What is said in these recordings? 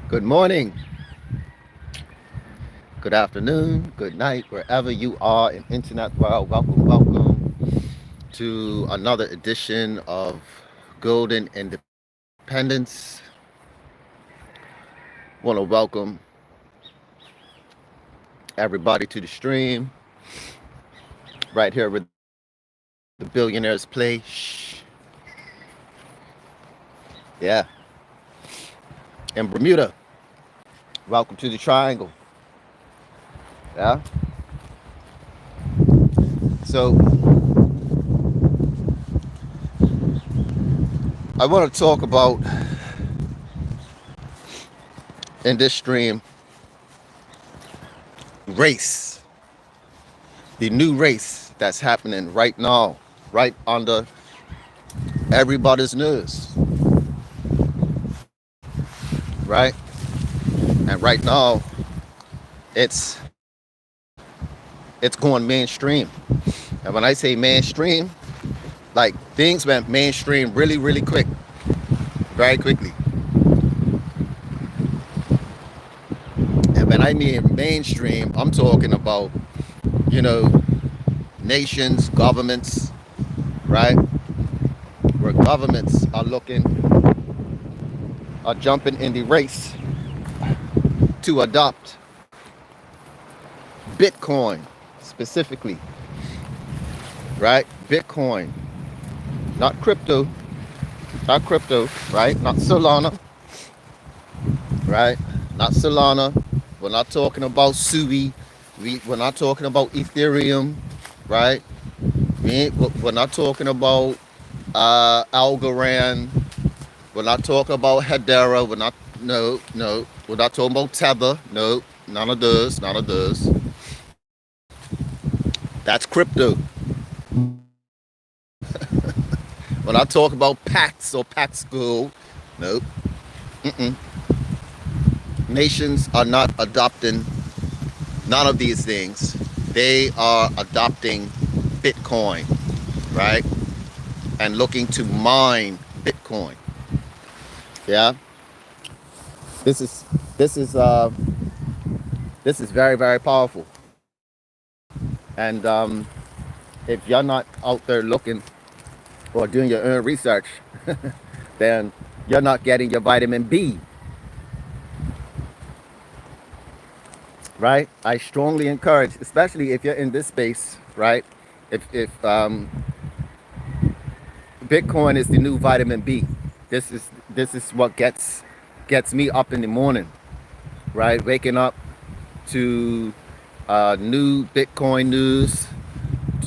Good morning, good afternoon, good night, wherever you are in internet world. Welcome to another edition of Golden Independence. Want to welcome everybody to the stream right here with the Billionaires Play. Shh. Yeah, in Bermuda. Welcome to the Triangle. Yeah. So I want to talk about in this stream race, the new race that's happening right now, right under everybody's nose, right? And right now, it's it's going mainstream. And when I say mainstream, like things went mainstream really quick, very quickly. And when I mean mainstream, I'm talking about, you know, nations, governments, right? Where governments are jumping in the race to adopt Bitcoin specifically, right? Bitcoin, not crypto, right? Not Solana, right? Not Solana. We're not talking about Sui. We're not talking about Ethereum, right? We're not talking about Algorand. We're not talking about Hedera. No. We're not talking about Tether. No, none of those. That's crypto. When I talk about Pax or Pax Gold, nope. Mm-mm. Nations are not adopting none of these things. They are adopting Bitcoin, right? And looking to mine Bitcoin. Yeah. This is this is uh this is very powerful. And if you're not out there looking or doing your own research, then you're not getting your vitamin B, right? I strongly encourage, especially if you're in this space, right? If Bitcoin is the new vitamin B. This is what gets me up in the morning, right? Waking up to new Bitcoin news,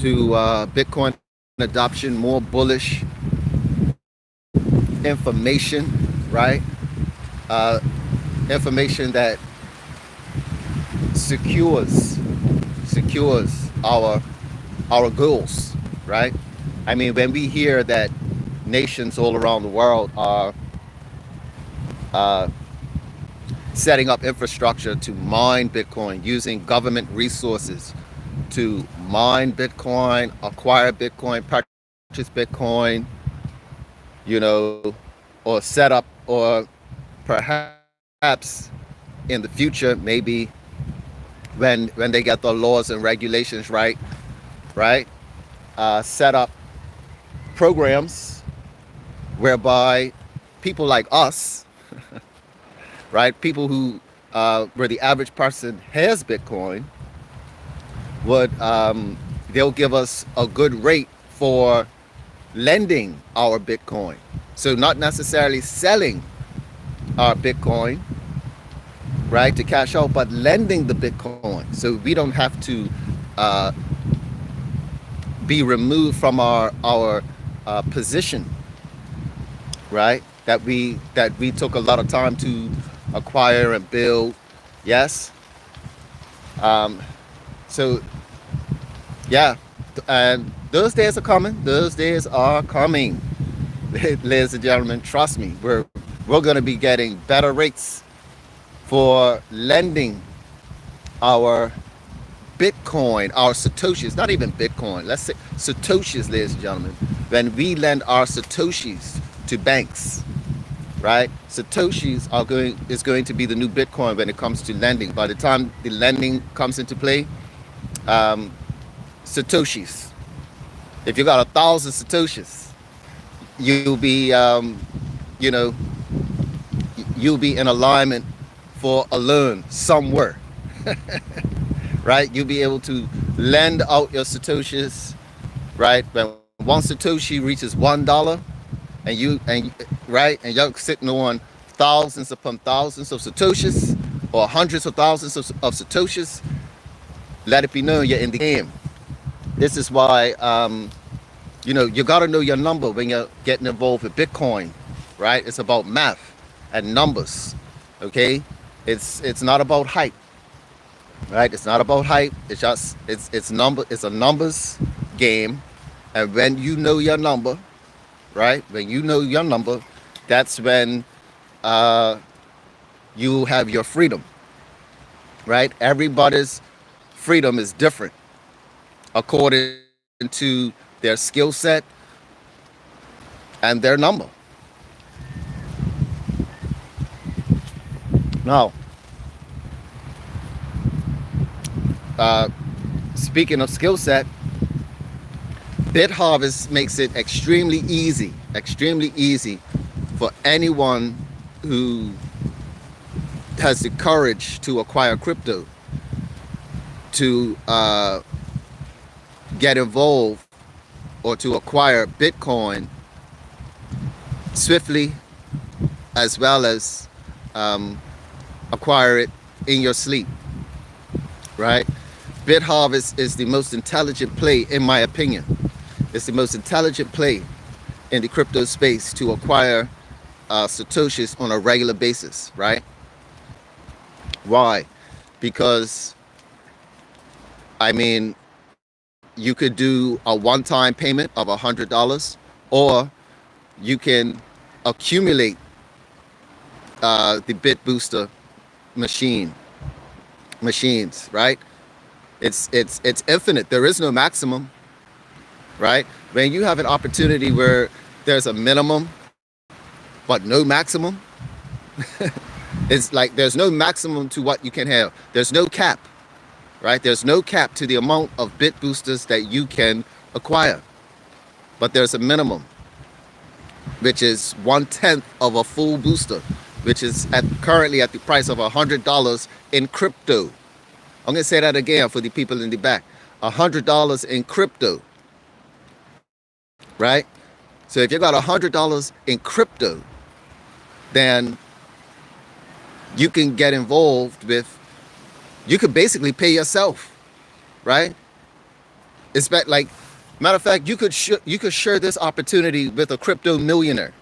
to Bitcoin adoption, more bullish information, right? Uh, Information that secures our goals, right? I mean, when we hear that nations all around the world are uh, setting up infrastructure to mine Bitcoin, using government resources to mine Bitcoin, acquire Bitcoin, purchase Bitcoin, you know, or set up, or perhaps in the future, maybe when they get the laws and regulations right, set up programs whereby people like us, right, people who where the average person has Bitcoin, would they'll give us a good rate for lending our Bitcoin. So not necessarily selling our Bitcoin, right, to cash out, but lending the Bitcoin. So we don't have to uh, be removed from our position, right? That we took a lot of time to acquire and build. Yes. Um, so yeah, and those days are coming. Those days are coming, ladies and gentlemen. Trust me, we're going to be getting better rates for lending our Bitcoin, our Satoshis, not even Bitcoin, let's say Satoshis, ladies and gentlemen, when we lend our Satoshis to banks, right? Satoshis is going to be the new Bitcoin when it comes to lending. By the time the lending comes into play, um, Satoshis. If you got 1,000 Satoshis, you'll be, you know, you'll be in alignment for a loan somewhere, right? You'll be able to lend out your Satoshis, right? When one Satoshi reaches $1, right, and you're sitting on thousands upon thousands of Satoshis or hundreds of thousands of Satoshis, let it be known you're in the game. This is why, you got to know your number when you're getting involved with Bitcoin, right? It's about math and numbers, okay? It's not about hype, right? It's not about hype. It's a numbers game, and when you know your number, right? When you know your number, that's when you have your freedom, right? Everybody's freedom is different according to their skill set and their number. Now, speaking of skill set, BitHarvest makes it extremely easy for anyone who has the courage to acquire crypto to get involved or to acquire Bitcoin swiftly, as well as acquire it in your sleep, right? BitHarvest is the most intelligent play, in my opinion. It's the most intelligent play in the crypto space to acquire Satoshis on a regular basis, right? Why? Because, I mean, you could do a one-time payment of $100, or you can accumulate the BitBooster machines, right? It's infinite. There is no maximum, right? When you have an opportunity where there's a minimum but no maximum, it's like there's no maximum to what you can have. There's no cap, right? There's no cap to the amount of BitBoosters that you can acquire, but there's a minimum, which is 1/10 of a full booster, which is currently at the price of $100 in crypto. I'm gonna say that again for the people in the back. $100 in crypto, right? So if you got $100 in crypto, then you can get involved with, you could basically pay yourself, right? It's like, matter of fact, you could share this opportunity with a crypto millionaire.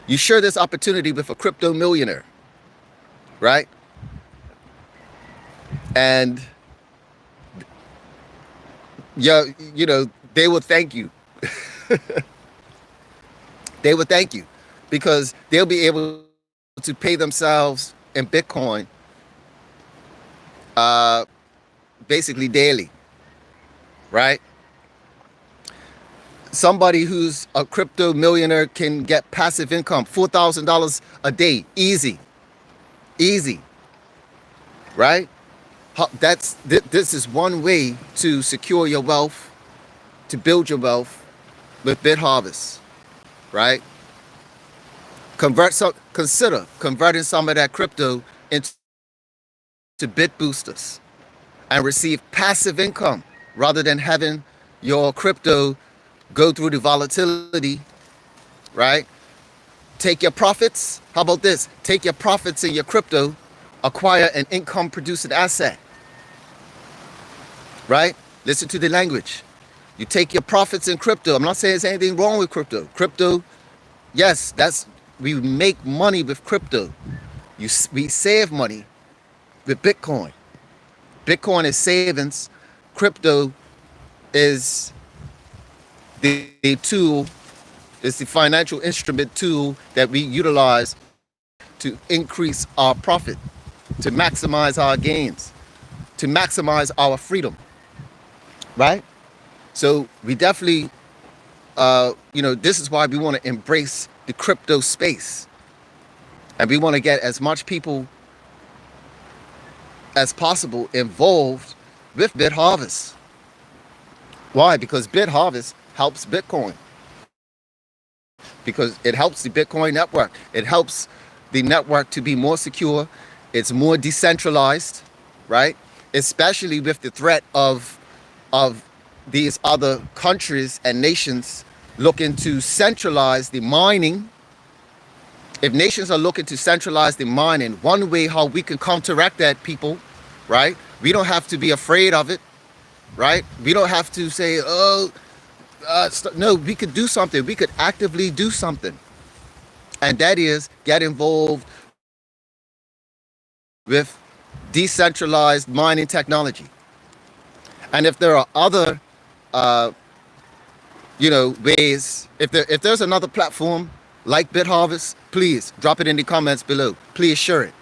You share this opportunity with a crypto millionaire, right? And they will thank you. They will thank you because they'll be able to pay themselves in Bitcoin basically daily, right? Somebody who's a crypto millionaire can get passive income, $4,000 a day, easy, right? This is one way to secure your wealth, to build your wealth with BitHarvest, right? Consider converting some of that crypto into BitBoosters and receive passive income rather than having your crypto go through the volatility, right? Take your profits. How about this? Take your profits in your crypto, acquire an income producing asset, right? Listen to the language. You take your profits in crypto. I'm not saying there's anything wrong with crypto. Crypto, yes, we make money with crypto. We save money with Bitcoin. Bitcoin is savings. Crypto is the tool, is the financial instrument tool that we utilize to increase our profit, to maximize our gains, to maximize our freedom, right? So we definitely, this is why we want to embrace the crypto space. And we want to get as much people as possible involved with BitHarvest. Why? Because BitHarvest helps Bitcoin. Because it helps the Bitcoin network. It helps the network to be more secure. It's more decentralized, right? Especially with the threat of these other countries and nations looking to centralize the mining. If nations are looking to centralize the mining, one way how we can counteract that, people, right? We don't have to be afraid of it, right? We don't have to say, oh, no, we could do something. We could actively do something. And that is get involved with decentralized mining technology. And if there are other, ways, if there's another platform like BitHarvest, please drop it in the comments below. Please share it.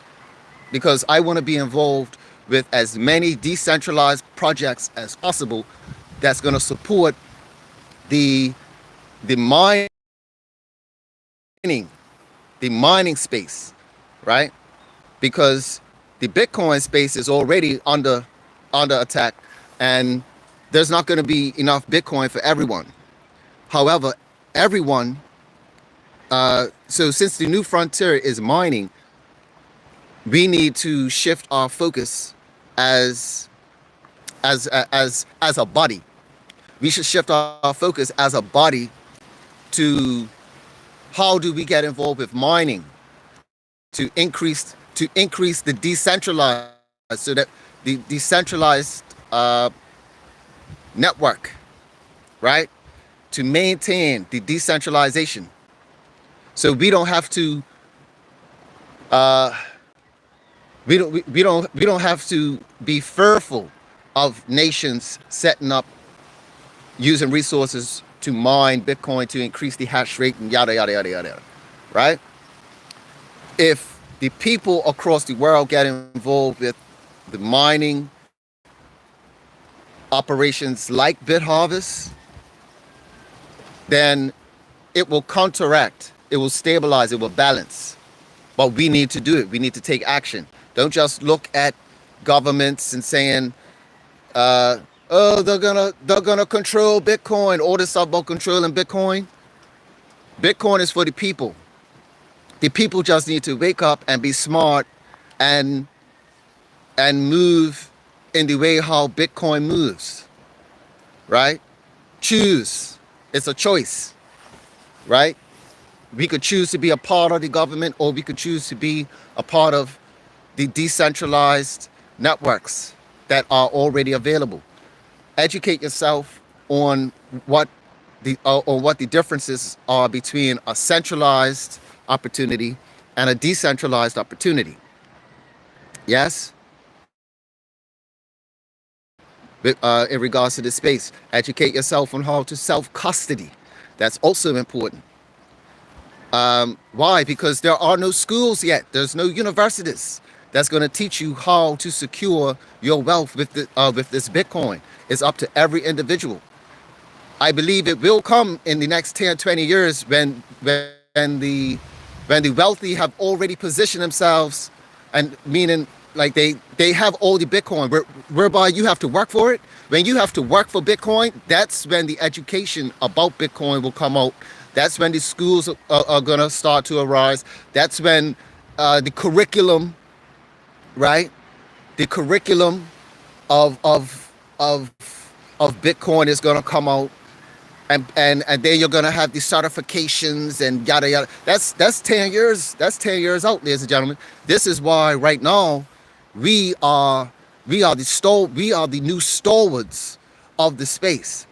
Because I want to be involved with as many decentralized projects as possible that's going to support the mining space, right? Because the Bitcoin space is already under attack, and there's not going to be enough Bitcoin for everyone. However, everyone, so since the new frontier is mining, we need to shift our focus as a body. We should shift our focus as a body to how do we get involved with mining to increase the decentralized, so that the decentralized network, right? To maintain the decentralization, so we don't have to we don't have to be fearful of nations setting up using resources to mine Bitcoin to increase the hash rate and yada yada yada yada, right? If the people across the world get involved with the mining operations like BitHarvest, then it will counteract, it will stabilize, it will balance. But we need to do it. We need to take action. Don't just look at governments and saying, oh, they're gonna control Bitcoin. All this stuff about controlling Bitcoin. Bitcoin is for the people. The people just need to wake up and be smart and move in the way how Bitcoin moves, right? Choose. It's a choice, right? We could choose to be a part of the government, or we could choose to be a part of the decentralized networks that are already available. Educate yourself on what the differences are between a centralized opportunity and a decentralized opportunity. Yes? In regards to this space, educate yourself on how to self-custody. That's also important. Why? Because there are no schools yet. There's no universities that's going to teach you how to secure your wealth with this Bitcoin. It's up to every individual. I believe it will come in the next 10, 20 years when the wealthy have already positioned themselves, and meaning like they have all the Bitcoin, whereby you have to work for it. When you have to work for Bitcoin, that's when the education about Bitcoin will come out. That's when the schools are going to start to arise. That's when the curriculum, right? The curriculum of Bitcoin is going to come out. And then you're gonna have the certifications and yada yada. That's 10 years. That's 10 years out, ladies and gentlemen. This is why right now we are the new stalwarts of the space,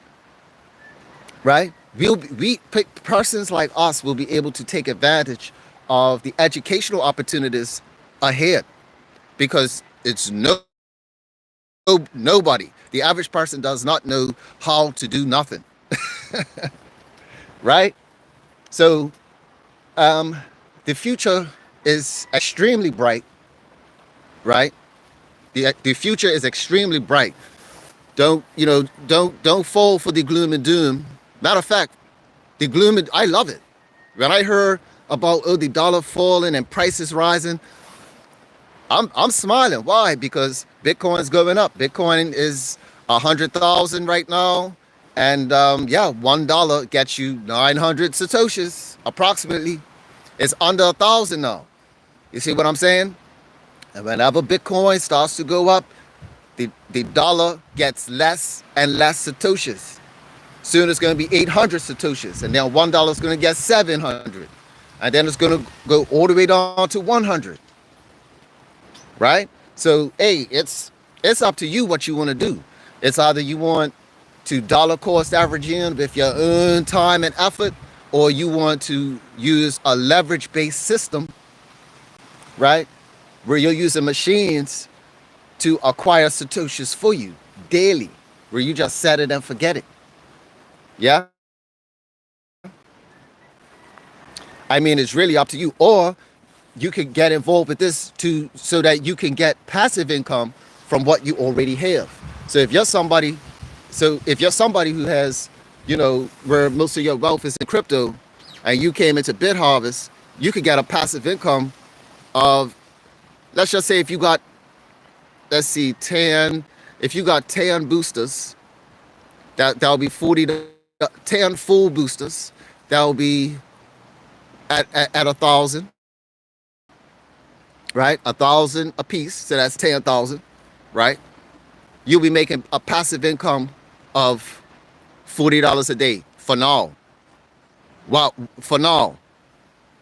right? Persons like us will be able to take advantage of the educational opportunities ahead, because it's nobody. The average person does not know how to do nothing. Right? So the future is extremely bright, right? The future is extremely bright. Don't fall for the gloom and doom. Matter of fact, I love it. When I heard about the dollar falling and prices rising, I'm smiling. Why? Because Bitcoin's going up. Bitcoin is 100,000 right now, and yeah, $1 gets you 900 satoshis approximately. It's under 1,000 now. You see what I'm saying? And whenever Bitcoin starts to go up, the dollar gets less and less satoshis. Soon it's going to be 800 satoshis, and then $1 is going to get 700, and then it's going to go all the way down to 100. Right? So, hey, it's up to you what you want to do. It's either you want to dollar cost average in with your own time and effort, or you want to use a leverage based system, right? Where you're using machines to acquire satoshis for you daily, where you just set it and forget it. Yeah. I mean, it's really up to you. Or you could get involved with this so that you can get passive income from what you already have. So if you're somebody who has, where most of your wealth is in crypto, and you came into BitHarvest, you could get a passive income of, let's just say if you got, let's see, 10, if you got 10 boosters, that'll be 10 full boosters, that'll be at 1,000. Right? 1,000 a piece, so that's 10,000, right? You'll be making a passive income of $40 a day for now. Well, for now.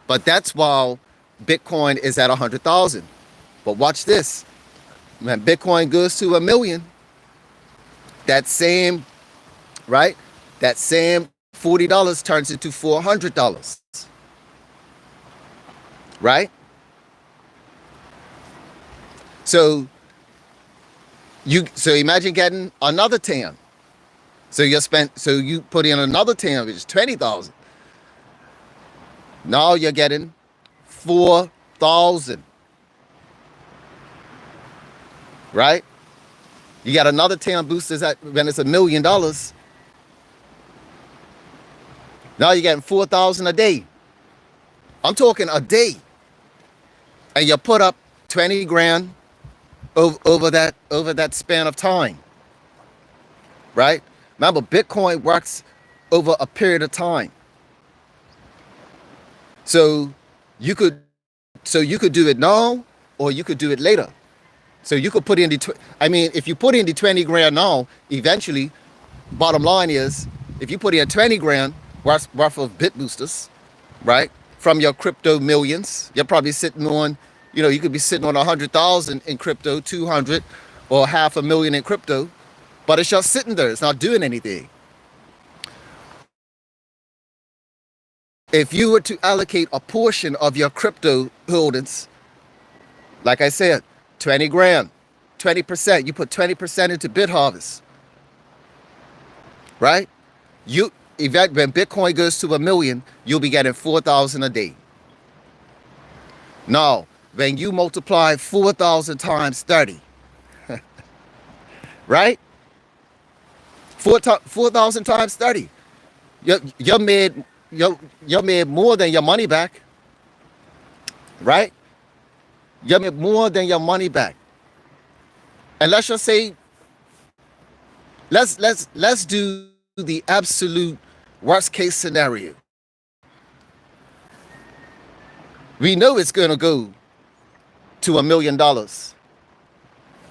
But that's while Bitcoin is at 100,000. But watch this. When Bitcoin goes to 1 million, that same, right? That same $40 turns into $400. Right? So imagine getting another 10. So you put in another 10, which is 20,000. Now you're getting 4,000. Right? You got another 10 boosters when it's $1 million. Now you're getting 4,000 a day. I'm talking a day. And you put up 20 grand over that span of time, right? Remember, Bitcoin works over a period of time. So you could do it now, or you could do it later. So you could put in if you put in the 20 grand now, eventually, bottom line is, if you put in 20 grand worth of BitBoosters, right, from your crypto millions, you're probably sitting on, you could be sitting on 100,000 in crypto, 200 or 500,000 in crypto, but it's just sitting there. It's not doing anything. If you were to allocate a portion of your crypto holdings, like I said, 20 grand, 20%, you put 20% into BitHarvest, right? When Bitcoin goes to 1 million, you'll be getting 4,000 a day. Now, when you multiply 4,000 times 30, right? 4,000 times 30. You made more than your money back, right? You made more than your money back. And let's just say, let's do the absolute worst case scenario. We know it's going to go to $1 million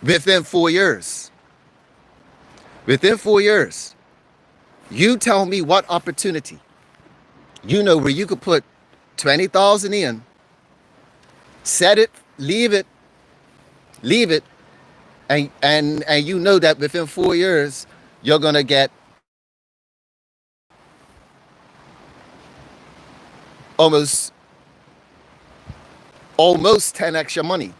within 4 years. Within 4 years, you tell me what opportunity, where you could put 20,000 in, set it, leave it, and you know that within 4 years you're gonna get almost 10x your money.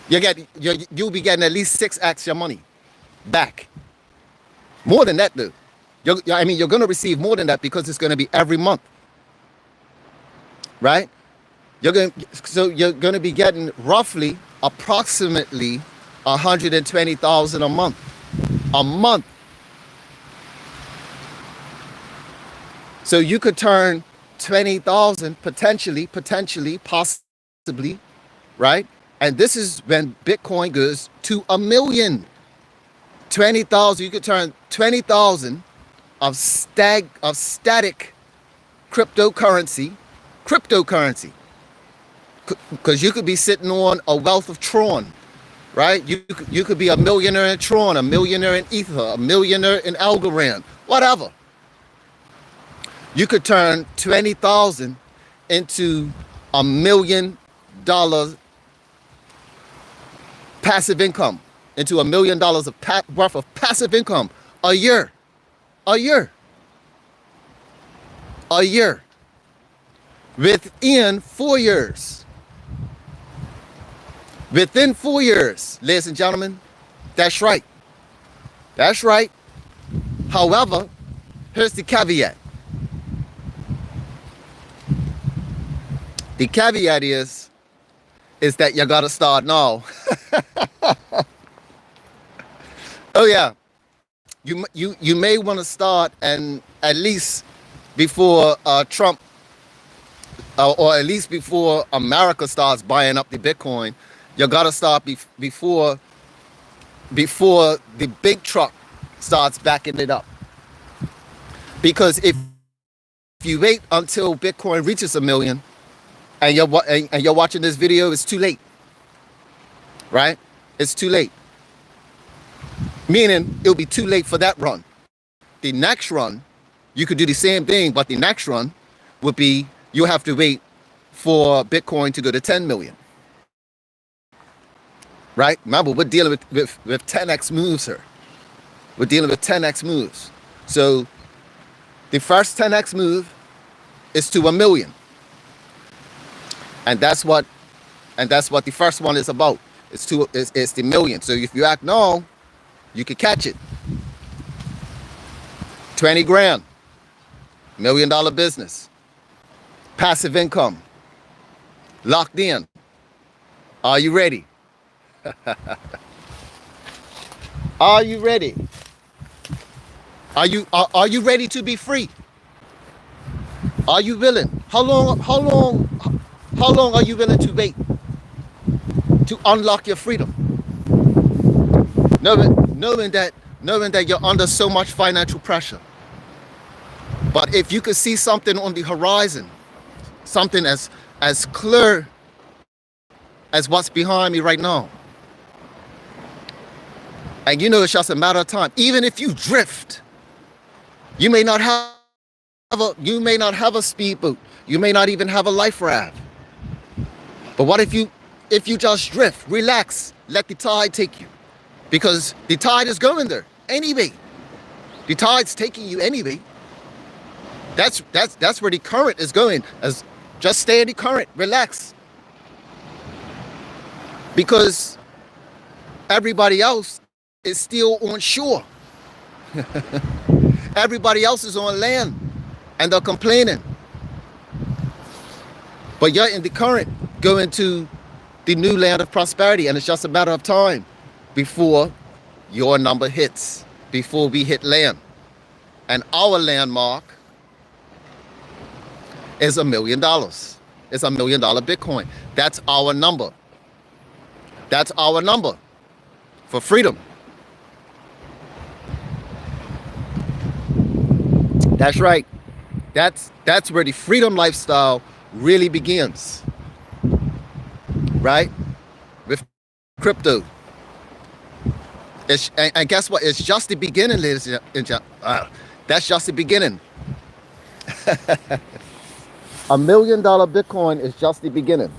You'll be getting at least 6x your money back. More than that, though. You're going to receive more than that because it's going to be every month, right? You're going to be getting roughly, approximately 120,000 a month. So you could turn 20,000 potentially, possibly, right? And this is when Bitcoin goes to 1,000,000. 20,000, you could turn 20,000 of static cryptocurrency, because you could be sitting on a wealth of Tron, right? You could be a millionaire in Tron, a millionaire in Ether, a millionaire in Algorand, whatever. You could turn 20,000 into $1,000,000 passive income, into $1,000,000 worth of passive income a year, a year, a year, within 4 years. Within 4 years, ladies and gentlemen, that's right. That's right. However, here's the caveat. The caveat is that you gotta start now. Oh yeah, you may want to start, and at least before Trump, or at least before America starts buying up the Bitcoin, you gotta start before the big truck starts backing it up. Because if you wait until Bitcoin reaches 1,000,000 and you're watching this video, it's too late, right? It's too late. Meaning it'll be too late for that run. The next run, you could do the same thing, but the next run would be you have to wait for Bitcoin to go to 10,000,000. Right? Remember, we're dealing with 10x moves here. We're dealing with 10x moves. So the first 10x move is to 1,000,000. And that's what the first one is about. It's the million. So if you act now, you could catch it. 20 grand, $1,000,000 business, passive income, locked in. Are you ready? Are you ready? Are you ready to be free? Are you willing? How long are you willing to wait to unlock your freedom? Knowing that you're under so much financial pressure. But if you could see something on the horizon, something as clear as what's behind me right now, and you know it's just a matter of time. Even if you drift, you may not have a speedboat. You may not even have a life raft. But what if you just drift, relax, let the tide take you? Because the tide is going there anyway. The tide's taking you anyway. That's where the current is going. As just stay in the current, relax. Because everybody else is still on shore. Everybody else is on land and they're complaining. But you're in the current going to the new land of prosperity, and it's just a matter of time before your number hits, before we hit land. And our landmark is $1,000,000. It's $1,000,000 Bitcoin. That's our number. That's our number for freedom. That's right. That's where the freedom lifestyle really begins. Right? With crypto. And guess what? It's just the beginning, ladies and gentlemen. That's just the beginning. $1,000,000 Bitcoin is just the beginning.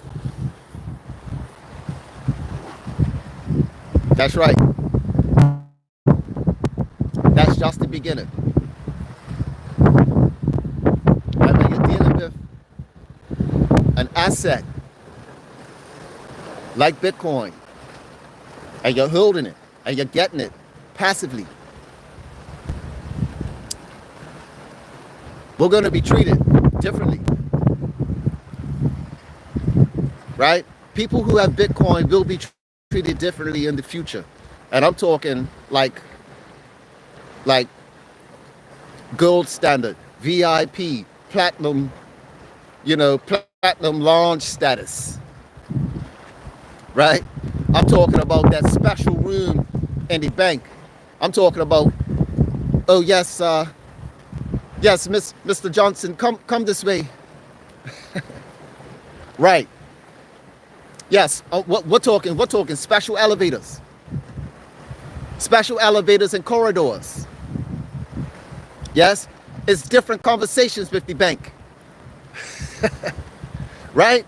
That's right. That's just the beginning. And when you're dealing with an asset like Bitcoin, and you're holding it, and you're getting it passively, we're going to be treated differently. Right? People who have Bitcoin will be treated differently in the future. And I'm talking like gold standard. VIP, platinum, platinum launch status, right? I'm talking about that special room in the bank. I'm talking about, oh yes, yes, Mr. Johnson, come this way. Right. Yes, we're talking special elevators and corridors. Yes, it's different conversations with the bank, right?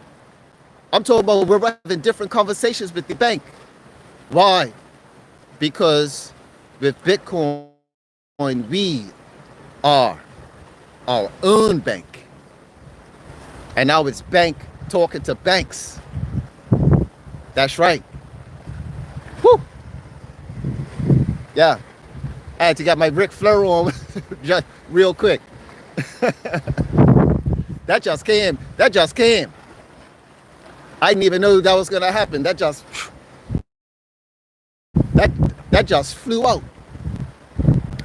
I'm talking about we're having different conversations with the bank. Why? Because with Bitcoin, we are our own bank. And now it's bank talking to banks. That's right. Whew. Yeah. I had to get my Ric Flair on just real quick. That just came. I didn't even know that was gonna happen. That just flew out.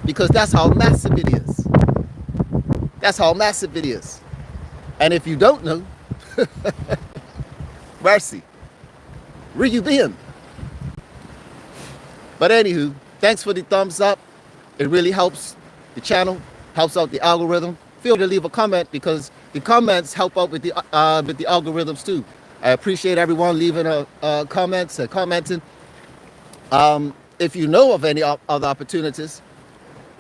Because that's how massive it is. And if you don't know, mercy, where you been? But anywho, thanks for the thumbs up. It really helps the channel, helps out the algorithm. Feel to leave a comment because the comments help out with the algorithms too. I appreciate everyone leaving comments and commenting. If you know of any other opportunities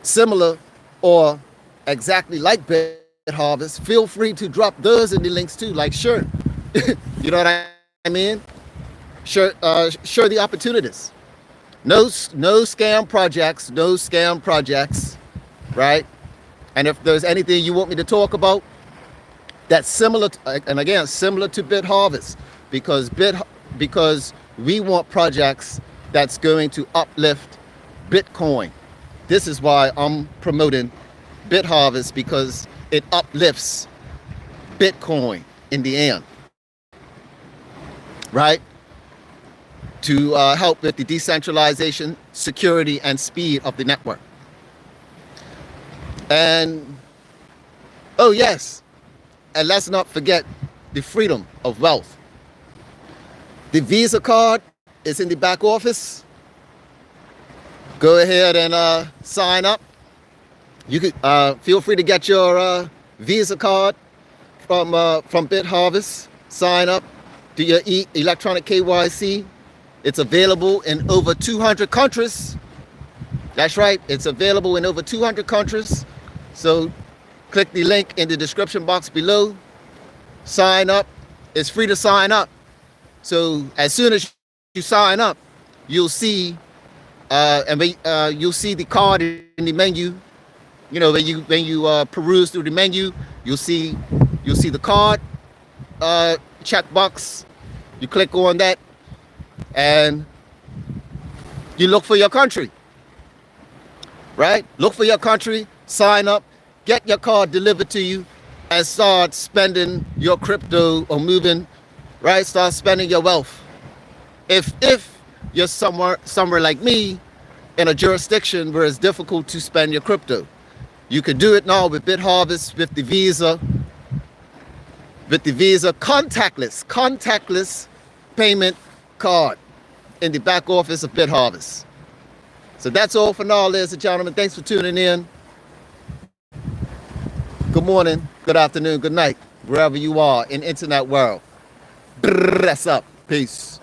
similar or exactly like BitHarvest, feel free to drop those in the links too. Like, sure, you know what I mean? Sure the opportunities. No scam projects, right? And if there's anything you want me to talk about that's similar to BitHarvest, because we want projects that's going to uplift Bitcoin. This is why I'm promoting BitHarvest, because it uplifts Bitcoin in the end, right? To help with the decentralization, security, and speed of the network. And, oh yes, and let's not forget the freedom of wealth. The Visa card is in the back office. Go ahead and sign up. You could feel free to get your Visa card from BitHarvest. Sign up, do your electronic KYC. It's available in over 200 countries. That's right, it's available in over 200 countries. So click the link in the description box below. Sign up. It's free to sign up. So as soon as you sign up, you'll see you'll see the card in the menu. You know, when you peruse through the menu, you'll see the card checkbox. You click on that and you look for your country, right? Look for your country, sign up, get your card delivered to you, and start spending your crypto or moving, right? Start spending your wealth. If you're somewhere like me in a jurisdiction where it's difficult to spend your crypto, you could do it now with BitHarvest, with the Visa contactless payment card in the back office of BitHarvest. So that's all for now, ladies and gentlemen. Thanks for tuning in. Good morning, good afternoon, good night, wherever you are in internet world. Bless up. Peace.